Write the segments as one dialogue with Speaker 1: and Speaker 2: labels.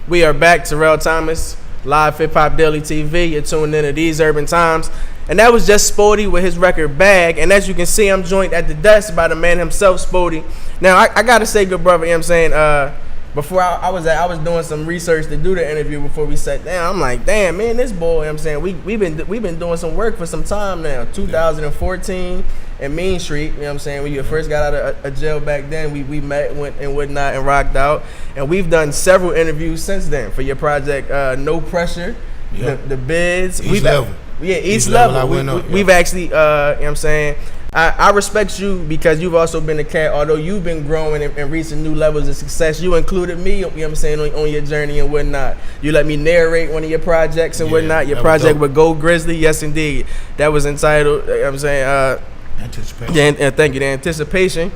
Speaker 1: We are back, Terrell Thomas, live Hip Hop Daily TV. You're tuned in to These Urban Times. And that was just Spodee with his record Bag. And as you can see, I'm joined at the desk by the man himself, Spodee. Now, I got to say, good brother, you know what I'm saying? Before I was doing some research to do the interview before we sat down. I'm like, damn, man, this boy, you know what I'm saying? We've been doing some work for some time now. 2014 and Mean Street, you know what I'm saying? When you first got out of jail back then, we met and whatnot and rocked out. And we've done several interviews since then for your project, No Pressure, the Bids.
Speaker 2: East Level.
Speaker 1: Yeah, East Level. We've actually, you know what I'm saying? I respect you because you've also been a cat, although you've been growing and reaching new levels of success. You included me, you know what I'm saying, on your journey and whatnot. You let me narrate one of your projects and whatnot. Your project with Gold Grizzly, yes indeed. That was entitled, you know what I'm saying,
Speaker 2: Anticipation.
Speaker 1: Yeah, thank you. The Anticipation.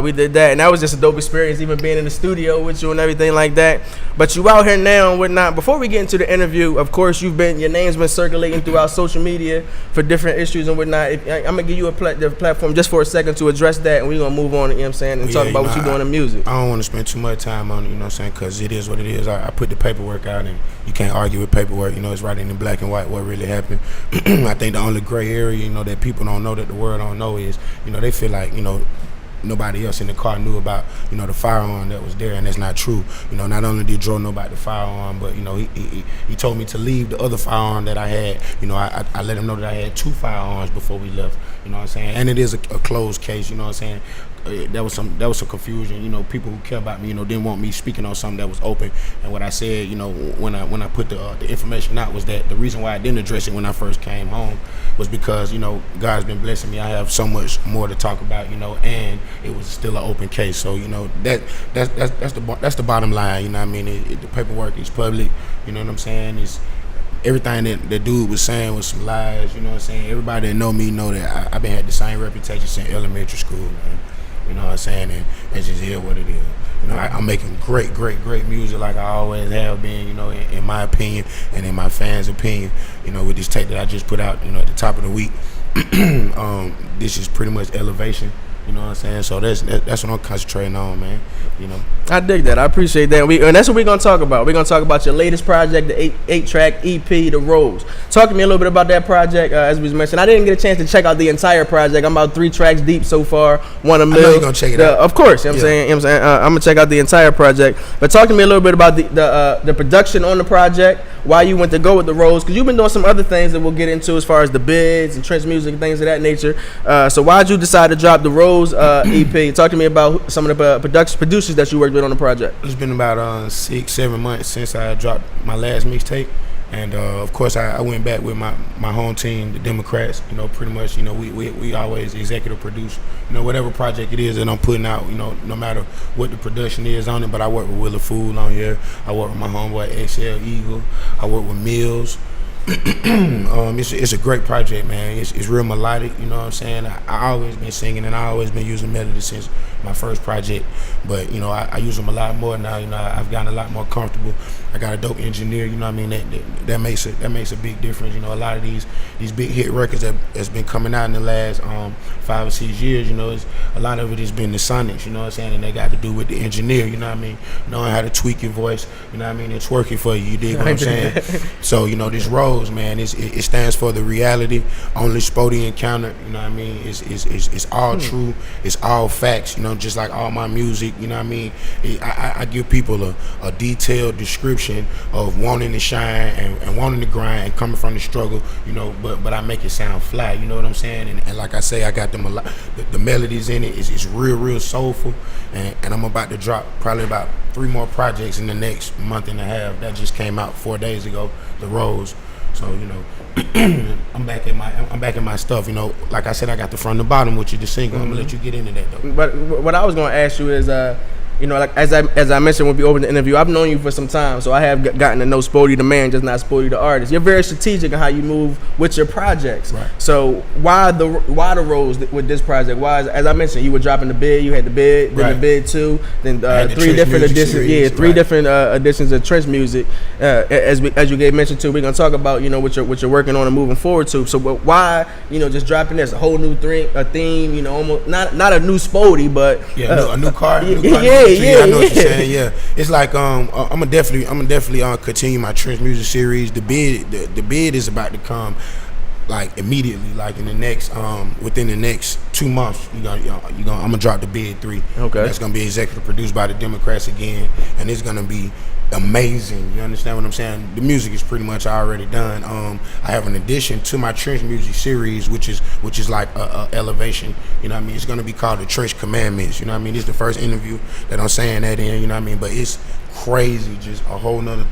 Speaker 1: We did that, and that was just a dope experience, even being in the studio with you and everything like that. But you out here now and whatnot. Before we get into the interview, of course, your name's been circulating throughout social media for different issues and whatnot. I'm gonna give you the platform just for a second to address that, and we're gonna move on. You know what I'm saying, and talk about what you're doing in music.
Speaker 2: I don't want to spend too much time on it, you know what I'm saying, because it is what it is. I put the paperwork out, and you can't argue with paperwork. You know, it's writing in black and white what really happened. I think the only gray area, you know, that people don't know, that the world don't know is, you know, they feel like, you know, nobody else in the car knew about, you know, the firearm that was there, and that's not true. You know, not only did Dro know about the firearm, but, you know, he told me to leave the other firearm that I had. You know, I let him know that I had 2 firearms before we left, you know what I'm saying? And it is a closed case, you know what I'm saying? There was some confusion. You know, people who care about me, you know, didn't want me speaking on something that was open. And what I said, you know, when I put the information out, was that the reason why I didn't address it when I first came home was because, you know, God's been blessing me. I have so much more to talk about, you know, and it was still an open case. So, you know, that's the bottom line. You know what I mean? The paperwork is public. You know what I'm saying? It's everything that dude was saying was some lies. You know what I'm saying? Everybody that know me know that I've been had the same reputation since elementary school, man. You know what I'm saying? And it's just here what it is. You know, I'm making great music like I always have been, you know, in my opinion and in my fans' opinion. You know, with this tape that I just put out, you know, at the top of the week. This is pretty much elevation. You know what I'm saying? So that's what I'm concentrating on, man. You know,
Speaker 1: I dig that. I appreciate that. And that's what we're gonna talk about. We're gonna talk about your latest project, the 8-track EP, The Rose. Talk to me a little bit about that project. As we mentioned, I didn't get a chance to check out the entire project. I'm about 3 tracks deep so far. One a million.
Speaker 2: I know you're gonna check it out.
Speaker 1: Of course, you know what I'm saying. You know what I'm saying. I'm gonna check out the entire project. But talk to me a little bit about the production on the project. Why you went to go with The Rose? Because you've been doing some other things that we'll get into as far as the bids and Trench Music and things of that nature. So why'd you decide to drop The Rose EP? Talk to me about some of the producers that you worked with on the project.
Speaker 2: It's been about 6-7 months since I dropped my last mixtape, and of course I went back with my home team, the Democrats. You know, pretty much, you know, we always executive produce, you know, whatever project it is that I'm putting out, you know, no matter what the production is on it. But I work with Willa Fool on here. I work with my homeboy XL Eagle. I work with Mills. It's a great project, man. It's real melodic, you know what I'm saying? I always been singing, and I always been using melody since my first project, but, you know, I use them a lot more now. You know, I've gotten a lot more comfortable. I got a dope engineer, you know what I mean? That makes a big difference. You know, a lot of these big hit records that's been coming out in the last 5 or 6 years, you know, a lot of it has been the sonics, you know what I'm saying? And they got to do with the engineer, you know what I mean? Knowing how to tweak your voice, you know what I mean? It's working for you dig what I'm saying? So, you know, this Rose, man, it stands for the reality only Spodee encountered, you know what I mean? It's all true, it's all facts, you know, just like all my music, you know what I mean? I give people a detailed description of wanting to shine and wanting to grind and coming from the struggle, you know, but I make it sound flat, you know what I'm saying? And like I say, I got them a lot, the melodies in it is real soulful, and I'm about to drop probably about 3 more projects in the next month and a half. That just came out 4 days ago, The Rose. So, you know, I'm back in my stuff. You know, like I said, I got the front and the bottom with you, the single. I'm gonna let you get into that though.
Speaker 1: But what I was gonna ask you is, you know, like as I mentioned when we opened the interview, I've known you for some time, so I have gotten to know Spodee the man, just not Spodee the artist. You're very strategic in how you move with your projects.
Speaker 2: Right.
Speaker 1: So why the Rose with this project? Why, as I mentioned, you were dropping the bid, you had the bid, then the bid 2, then 3 different editions. Series, 3 different editions of Trench Music. As you gave mention to, we're gonna talk about, you know, what you're working on and moving forward to. So, but why, you know, just dropping this a whole new theme, you know, almost not a new Spodee, but
Speaker 2: a new car.
Speaker 1: Yeah. Yeah,
Speaker 2: I know what you're saying. Yeah, it's like I'm gonna definitely continue my trench music series. The bid is about to come like immediately, like in the next within the next 2 months. I'm gonna drop the bid 3.
Speaker 1: Okay.
Speaker 2: That's gonna be executive produced by the Democrats again, and it's gonna be amazing. You understand what I'm saying? The music is pretty much already done. I have an addition to my trench music series, which is like a elevation. You know what I mean? It's gonna be called the Trench Commandments. You know what I mean? It's the first interview that I'm saying that in. You know what I mean? But it's crazy, just a whole nother.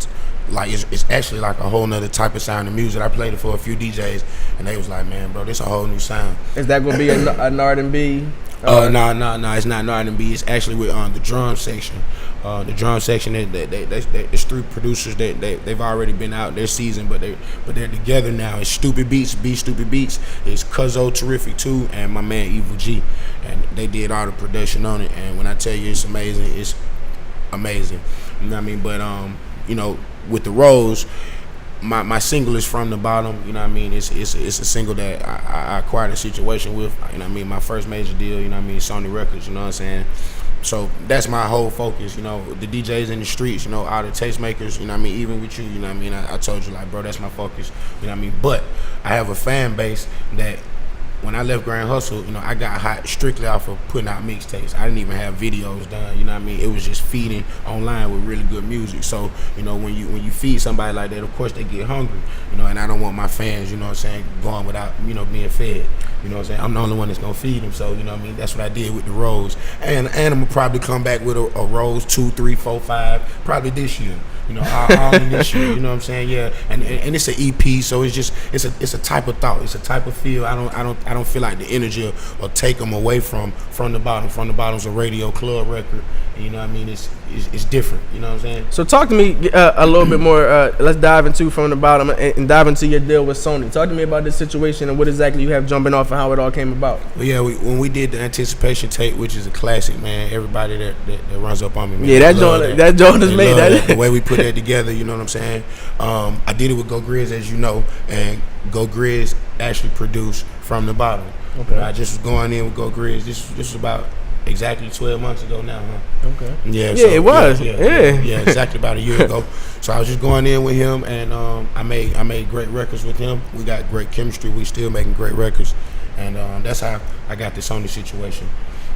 Speaker 2: Like it's actually like a whole nother type of sound of music. I played it for a few DJs, and they was like, "Man, bro, this a whole new sound."
Speaker 1: Is that gonna be an R&B?
Speaker 2: No, it's not R&B. It's actually with the drum section. The drum section, it's 3 producers that they've already been out their season, but they're together now. It's Stupid Beats, Stupid Beats. It's Cuzzo Terrific 2 and my man Evil G, and they did all the production on it. And when I tell you it's amazing, it's amazing. You know what I mean? But you know, with the Rose, my single is From the Bottom. You know what I mean? It's a single that I acquired a situation with. You know what I mean? My first major deal. You know what I mean? Sony Records. You know what I'm saying? So that's my whole focus. You know, the DJs in the streets. You know, all the tastemakers. You know what I mean? Even with you. You know what I mean? I told you, like, bro, that's my focus. You know what I mean? But I have a fan base that, when I left Grand Hustle, you know, I got hot strictly off of putting out mixtapes. I didn't even have videos done, you know what I mean? It was just feeding online with really good music. So, you know, when you feed somebody like that, of course they get hungry, you know, and I don't want my fans, you know what I'm saying, going without, you know, being fed. You know what I'm saying? I'm the only one that's gonna feed them. So, you know what I mean? That's what I did with the Rose. And I'm gonna probably come back with a Rose 2, 3, 4, 5, probably this year. You know, all in this year. You know what I'm saying? Yeah, and it's an EP, so it's a type of thought, it's a type of feel. I don't feel like the energy will take them away from the Bottom. From the Bottom's a radio club record. And, you know what I mean? It's different. You know what I'm saying?
Speaker 1: So talk to me a little bit more. Let's dive into From the Bottom and dive into your deal with Sony. Talk to me about this situation and what exactly you have jumping off and how it all came about.
Speaker 2: Well, yeah, when we did the Anticipation tape, which is a classic, man. Everybody that runs up on me, man,
Speaker 1: yeah, that joint is made.
Speaker 2: That. The way we put that together, you know what I'm saying? I did it with Go Grizz, as you know, and Go Grizz actually produced From the Bottom.
Speaker 1: Okay.
Speaker 2: I just was going in with Go Grizz. This was about exactly 12 months ago now, huh?
Speaker 1: Okay.
Speaker 2: Yeah,
Speaker 1: so, it was.
Speaker 2: Yeah, exactly about a year ago. So I was just going in with him, and I made great records with him. We got great chemistry. We still making great records, and that's how I got the Sony situation.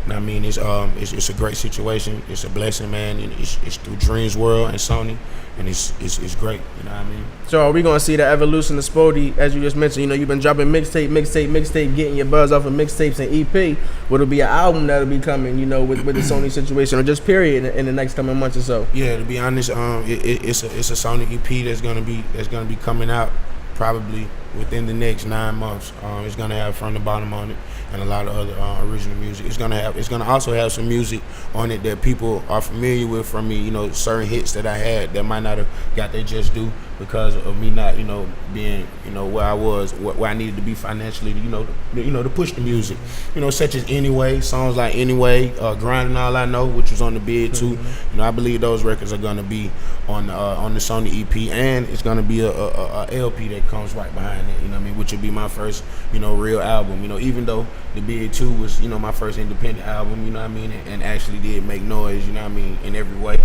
Speaker 2: And I mean, it's a great situation. It's a blessing, man. And it's through Dreams World and Sony, and it's great. You know what I mean?
Speaker 1: So are we gonna see the evolution of Spodee, as you just mentioned? You know, you've been dropping mixtape, getting your buzz off of mixtapes and EP. Will it be an album that'll be coming? You know, with the Sony situation, or just period in the next coming months or so?
Speaker 2: Yeah, to be honest, it's a Sony EP that's gonna be coming out probably within the next 9 months. It's gonna have From the Bottom on it and a lot of other original music. It's gonna also have some music on it that people are familiar with from me. You know, certain hits that I had that might not have got their just due because of me not, you know, being, you know, where I was, where I needed to be financially, to push the music. You know, such as Anyway, songs like Anyway, Grinding All I Know, which was on the bid too. You know, I believe those records are gonna be on the Sony EP, and it's gonna be a LP that comes right behind it. You know what I mean? Which would be my first, you know, real album. You know, even though the Bid 2 was, you know, my first independent album. You know what I mean? And actually did make noise. You know what I mean? In every way.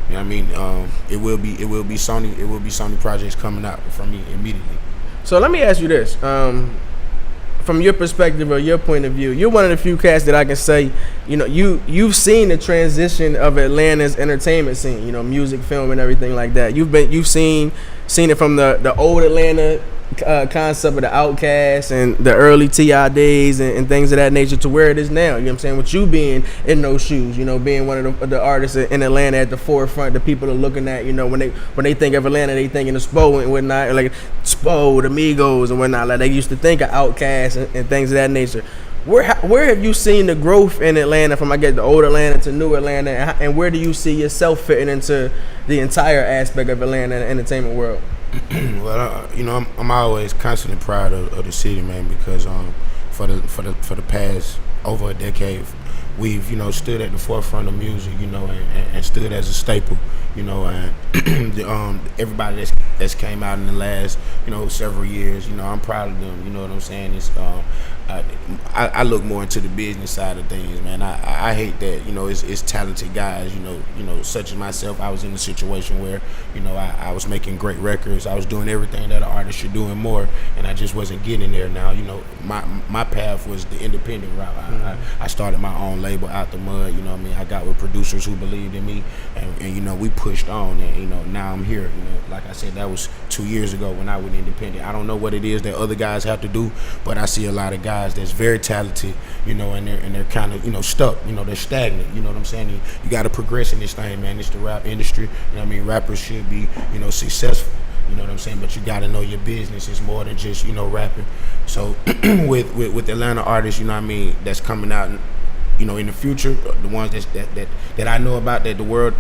Speaker 2: You know what I mean? It will be Sony projects coming out from me immediately.
Speaker 1: So let me ask you this. From your perspective or your point of view, you're one of the few cats that I can say, you know, you've seen the transition of Atlanta's entertainment scene, you know, music, film, and everything like that. You've seen it from the old Atlanta concept of the Outkast and the early T.I. days and things of that nature to where it is now. You know what I'm saying? With you being in those shoes, you know, being one of the artists in Atlanta at the forefront, the people are looking at, you know, when they think of Atlanta, they think of the Spo and whatnot, like Spo, the Migos and whatnot. Like they used to think of Outkast and things of that nature. Where have you seen the growth in Atlanta from, I guess, the old Atlanta to new Atlanta, and where do you see yourself fitting into the entire aspect of Atlanta and the entertainment world?
Speaker 2: Well, you know, I'm always constantly proud of the city, man, because for the past over a decade, we've, you know, stood at the forefront of music, you know, and stood as a staple, you know, and everybody that's came out in the last, you know, several years, you know, I'm proud of them. You know what I'm saying? It's I look more into the business side of things, man. I hate that, you know, it's talented guys, you know, such as myself. I was in a situation where, you know, I was making great records. I was doing everything that an artist should do and more, and I just wasn't getting there. Now, you know, my path was the independent route. I started my own label Out the Mud. You know what I mean? I got with producers who believed in me, and you know, we pushed on, and you know, now I'm here. You know, like I said, that was 2 years ago when I went independent. I don't know what it is that other guys have to do, but I see a lot of guys that's very talented, you know, and they're kind of, you know, stuck, you know, they're stagnant. You know what I'm saying? You got to progress in this thing, man. It's the rap industry. You know what I mean? Rappers should be, you know, successful. You know what I'm saying? But you got to know your business. It's more than just, you know, rapping. So with Atlanta artists, you know what I mean, that's coming out, you know, in the future, the ones that I know about, that the world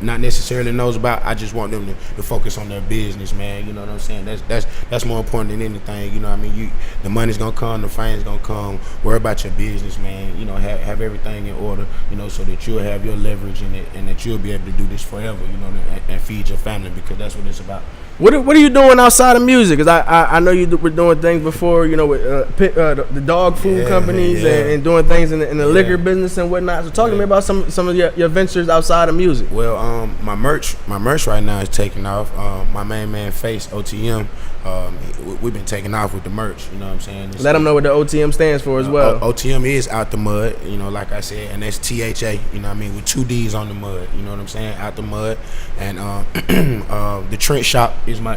Speaker 2: not necessarily knows about, I just want them to focus on their business, man. You know what I'm saying? That's more important than anything. You know what I mean? The money's gonna come, the fame's gonna come. Worry about your business, man. You know, have everything in order, you know, so that you'll have your leverage in it, and that you'll be able to do this forever, you know, and feed your family, because that's what it's about.
Speaker 1: What are you doing outside of music? Because I know you were doing things before, you know, with the dog food companies and doing things in the liquor business and whatnot. So talk to me about some of your ventures outside of music.
Speaker 2: Well, my merch right now is taking off. My main man Face OTM, we've been taking off with the merch. You know what I'm saying?
Speaker 1: Let them know what the OTM stands for as well.
Speaker 2: OTM is Out the Mud, you know, like I said, and that's THA. You know what I mean, with 2 D's on the mud. You know what I'm saying? Out the Mud, and the Trent Shop is my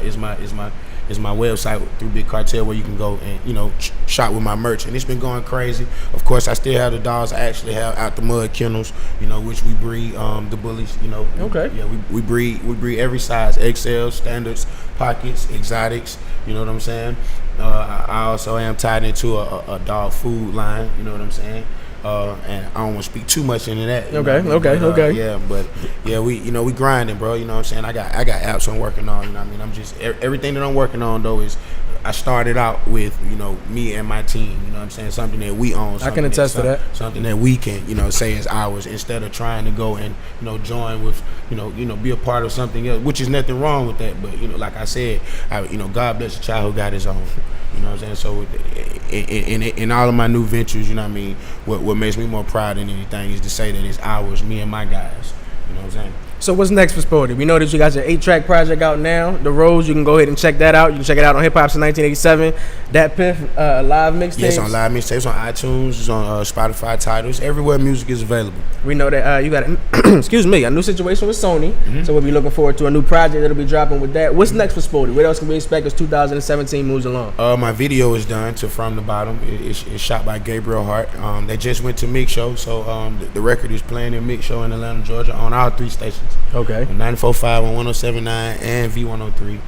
Speaker 2: website through Big Cartel, where you can go and, you know, shop with my merch, and it's been going crazy. Of course, I still have the dogs. I actually have Out the Mud kennels, you know, which we breed the bullies, you know.
Speaker 1: Okay.
Speaker 2: Yeah, we breed every size: XL, standards, pockets, exotics. You know what I'm saying? I also am tied into a dog food line. You know what I'm saying? And I don't want to speak too much into that.
Speaker 1: Okay.
Speaker 2: Yeah, but yeah, we grinding, bro. You know what I'm saying? I got apps I'm working on. You know what I mean? I'm just everything that I'm working on though is, I started out with, you know, me and my team. You know what I'm saying? Something that we own.
Speaker 1: I can attest to that.
Speaker 2: Something that we can, you know, say is ours, instead of trying to go and, you know, join with, you know, be a part of something else, which is nothing wrong with that. But, you know, like I said, you know, God bless the child who got his own. You know what I'm saying? So in all of my new ventures, you know what I mean, what makes me more proud than anything is to say that it's ours, me and my guys. You know what I'm saying?
Speaker 1: So what's next for Sporty? We know that you got your 8-track project out now, The Rose. You can go ahead and check that out. You can check it out on Hip Hop Since 1987. Dat Piff live mixtapes.
Speaker 2: Yes, on live mixtapes, on iTunes, it's on Spotify titles, everywhere music is available.
Speaker 1: We know that you got a new situation with Sony. Mm-hmm. So we'll be looking forward to a new project that'll be dropping with that. What's next for Sporty? What else can we expect as 2017 moves along?
Speaker 2: My video is done to From the Bottom. It's shot by Gabriel Hart. They just went to Mix Show, so the record is playing in Mix Show in Atlanta, Georgia, on all 3 stations.
Speaker 1: Okay.
Speaker 2: 94.5, on 107.9, and V103.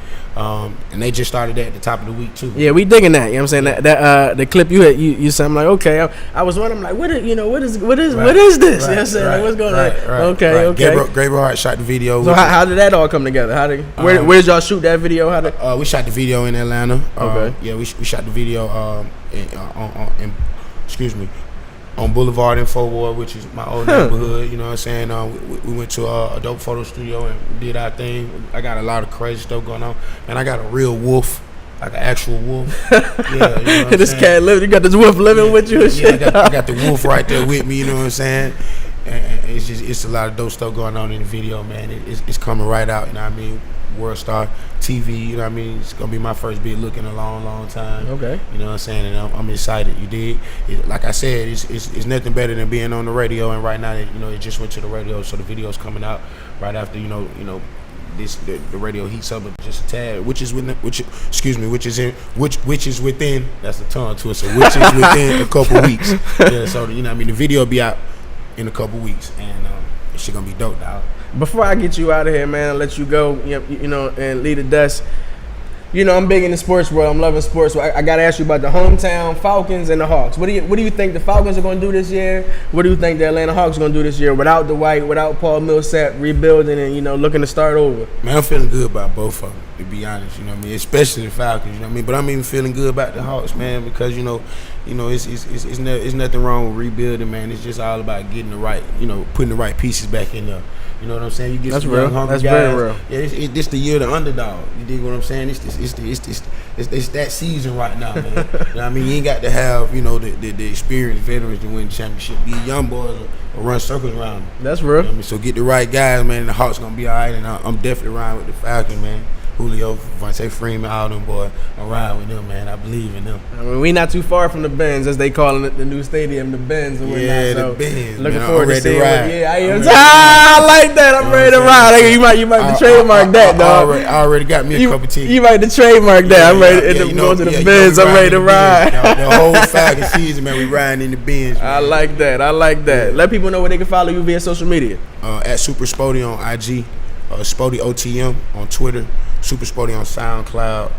Speaker 2: And they just started that at the top of the week too.
Speaker 1: Yeah, we digging that. You know what I'm saying? That the clip you said, I'm like, okay. I was wondering, like, what is this? You know what I'm saying? Like, what's going on? Okay.
Speaker 2: Gabriel Hart shot the video.
Speaker 1: So how did that all come together? Where did y'all shoot that video?
Speaker 2: We shot the video in Atlanta.
Speaker 1: Okay.
Speaker 2: Yeah, we shot the video on Boulevard in Fort Ward, which is my old neighborhood. You know what I'm saying? We went to a dope photo studio and did our thing. I got a lot of crazy stuff going on, and I got a real wolf, like an actual wolf. Yeah, you know what
Speaker 1: this cat living. You got this wolf living with you and shit.
Speaker 2: I got the wolf right there with me. You know what I'm saying? And it's a lot of dope stuff going on in the video, man. It's coming right out. You know what I mean? World Star TV, you know what I mean? It's gonna be my first big look in a long time.
Speaker 1: Okay.
Speaker 2: You know what I'm saying? And I'm excited. You dig? Like I said, it's nothing better than being on the radio. And right now, you know, it just went to the radio, so the video's coming out right after. You know, the radio heats up just a tad, which is within. That's the tongue twister. Which is within a couple weeks. Yeah. So you know, what I mean, the video will be out in a couple weeks, and it's gonna be dope, dog.
Speaker 1: Before I get you out of here, man, and let you go, you know, and leave the dust. You know, I'm big in the sports world. I'm loving sports. So I got to ask you about the hometown Falcons and the Hawks. What do you think the Falcons are going to do this year? What do you think the Atlanta Hawks are going to do this year without Dwight, without Paul Millsap, rebuilding and, you know, looking to start over?
Speaker 2: Man, I'm feeling good about both of them, to be honest. You know what I mean? Especially the Falcons, you know what I mean? But I'm even feeling good about the Hawks, man, because, you know, you know, it's nothing wrong with rebuilding, man. It's just all about getting the right, you know, putting the right pieces back in there. You know what I'm saying? You get
Speaker 1: That's
Speaker 2: some
Speaker 1: real.
Speaker 2: young, hungry
Speaker 1: That's
Speaker 2: guys.
Speaker 1: very real.
Speaker 2: Yeah, this the year of the underdog. You dig what I'm saying? It's that season right now, man. You know what I mean? You ain't got to have, you know, the experienced veterans to win the championship. These young boys will run circles around them.
Speaker 1: That's real.
Speaker 2: You know what I mean? So get the right guys, man, and the Hawks gonna be all right. And I'm definitely riding with the Falcons, man. Julio, Vontae Freeman, all them boys. I'm riding with them, man. I believe in them.
Speaker 1: I mean, we not too far from the Benz, as they calling it, the new stadium, the Benz and whatnot.
Speaker 2: Yeah,
Speaker 1: so
Speaker 2: the Benz.
Speaker 1: looking
Speaker 2: man.
Speaker 1: forward
Speaker 2: I'm
Speaker 1: to
Speaker 2: ready
Speaker 1: seeing
Speaker 2: to
Speaker 1: what,
Speaker 2: ride.
Speaker 1: yeah,
Speaker 2: I'm ready
Speaker 1: I like that. I'm ready to ride. You might have to trademark that, dog.
Speaker 2: I already got me a cup of tea.
Speaker 1: You might have to trademark that. I'm ready to go to the Benz. I'm ready to ride.
Speaker 2: The whole Falcon season, man, we riding in the Benz.
Speaker 1: I like that. Let people know where they can follow you via social media.
Speaker 2: At Super Spody on IG, Spody OTM on Twitter, Super Spody on SoundCloud.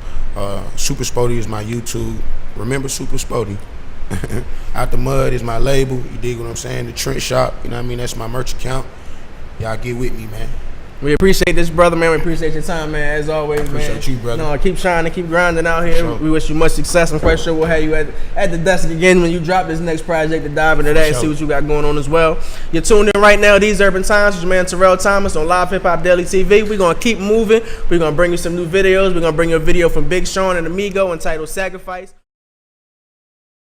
Speaker 2: Super Spody is my YouTube. Remember Super Spody. Out the Mud is my label. You dig what I'm saying? The Trent Shop. You know what I mean? That's my merch account. Y'all get with me, man.
Speaker 1: We appreciate this, brother, man. We appreciate your time, man, as always, man.
Speaker 2: Appreciate you, brother.
Speaker 1: No, keep shining, keep grinding out here.
Speaker 2: Sure.
Speaker 1: We wish you much success. I'm quite sure we'll have you at the desk again when you drop this next project to dive into that and see what you got going on as well. You're tuned in right now, These Urban Times, with your man Terrell Thomas on Live Hip Hop Daily TV. We're going to keep moving. We're going to bring you some new videos. We're going to bring you a video from Big Sean and Amigo entitled Sacrifice.